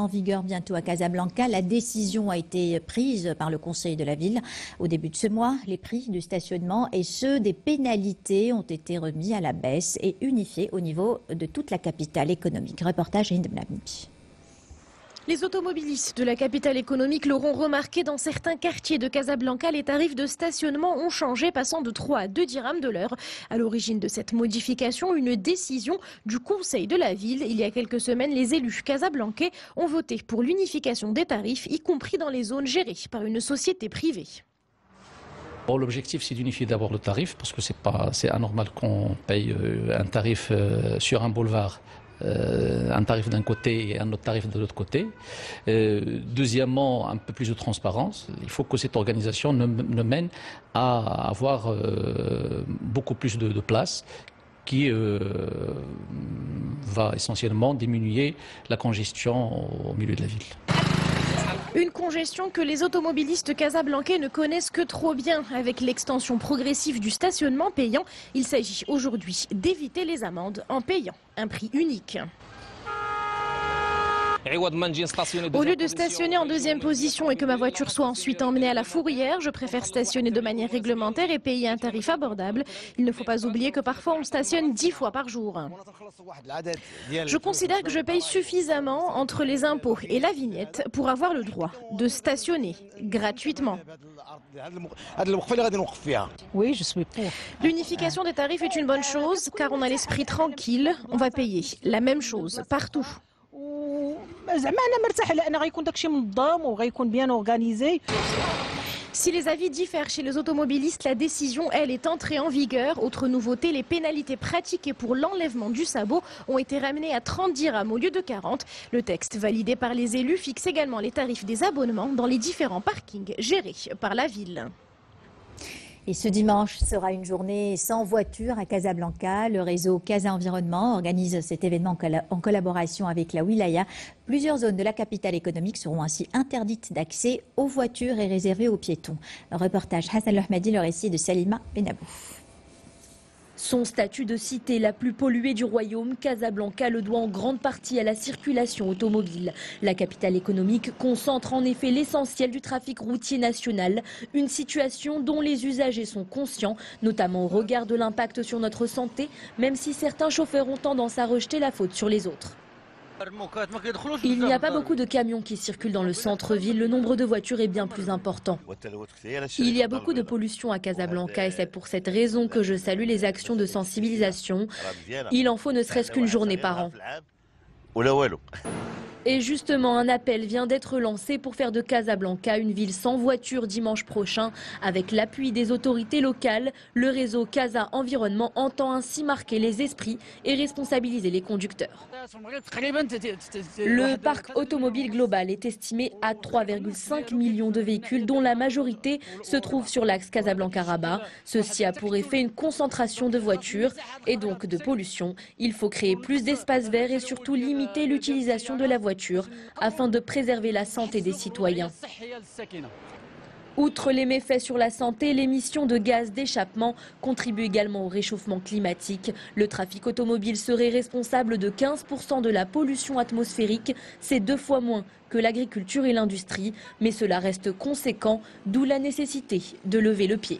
En vigueur bientôt à Casablanca, la décision a été prise par le conseil de la ville. Au début de ce mois, les prix du stationnement et ceux des pénalités ont été remis à la baisse et unifiés au niveau de toute la capitale économique. Reportage Hind Mlabni. Les automobilistes de la capitale économique l'auront remarqué, dans certains quartiers de Casablanca, les tarifs de stationnement ont changé, passant de 3 à 2 dirhams de l'heure. À l'origine de cette modification, une décision du conseil de la ville. Il y a quelques semaines, les élus casablancais ont voté pour l'unification des tarifs, y compris dans les zones gérées par une société privée. Bon, l'objectif, c'est d'unifier d'abord le tarif, parce que c'est anormal qu'on paye un tarif sur un boulevard. Un tarif d'un côté et un autre tarif de l'autre côté. Deuxièmement, un peu plus de transparence. Il faut que cette organisation nous mène à avoir beaucoup plus de place qui va essentiellement diminuer la congestion au milieu de la ville. Une congestion que les automobilistes casablancais ne connaissent que trop bien. Avec l'extension progressive du stationnement payant, il s'agit aujourd'hui d'éviter les amendes en payant un prix unique. Au lieu de stationner en deuxième position et que ma voiture soit ensuite emmenée à la fourrière, je préfère stationner de manière réglementaire et payer un tarif abordable. Il ne faut pas oublier que parfois on stationne 10 fois par jour. Je considère que je paye suffisamment entre les impôts et la vignette pour avoir le droit de stationner gratuitement. Oui, je suis pour. L'unification des tarifs est une bonne chose car on a l'esprit tranquille. On va payer la même chose partout. Si les avis diffèrent chez les automobilistes, la décision, elle, est entrée en vigueur. Autre nouveauté, les pénalités pratiquées pour l'enlèvement du sabot ont été ramenées à 30 dirhams au lieu de 40. Le texte validé par les élus fixe également les tarifs des abonnements dans les différents parkings gérés par la ville. Et ce dimanche sera une journée sans voiture à Casablanca. Le réseau Casa Environnement organise cet événement en collaboration avec la Wilaya. Plusieurs zones de la capitale économique seront ainsi interdites d'accès aux voitures et réservées aux piétons. Reportage Hassan Lohmadi, le récit de Salima Benabou. Son statut de cité la plus polluée du royaume, Casablanca le doit en grande partie à la circulation automobile. La capitale économique concentre en effet l'essentiel du trafic routier national, une situation dont les usagers sont conscients, notamment au regard de l'impact sur notre santé, même si certains chauffeurs ont tendance à rejeter la faute sur les autres. Il n'y a pas beaucoup de camions qui circulent dans le centre-ville, le nombre de voitures est bien plus important. Il y a beaucoup de pollution à Casablanca et c'est pour cette raison que je salue les actions de sensibilisation. Il en faut ne serait-ce qu'une journée par an. Et justement, un appel vient d'être lancé pour faire de Casablanca une ville sans voiture dimanche prochain. Avec l'appui des autorités locales, le réseau Casa Environnement entend ainsi marquer les esprits et responsabiliser les conducteurs. Le parc automobile global est estimé à 3,5 millions de véhicules, dont la majorité se trouve sur l'axe Casablanca-Rabat. Ceci a pour effet une concentration de voitures et donc de pollution. Il faut créer plus d'espaces verts et surtout limiter l'utilisation de la voiture afin de préserver la santé des citoyens. Outre les méfaits sur la santé, l'émission de gaz d'échappement contribue également au réchauffement climatique. Le trafic automobile serait responsable de 15% de la pollution atmosphérique. C'est 2 fois moins que l'agriculture et l'industrie. Mais cela reste conséquent, d'où la nécessité de lever le pied.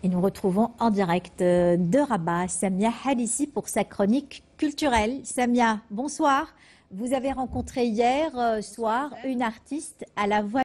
Et nous retrouvons en direct de Rabat Samia Halissi pour sa chronique culturelle. Samia, bonsoir. Vous avez rencontré hier soir une artiste à la voix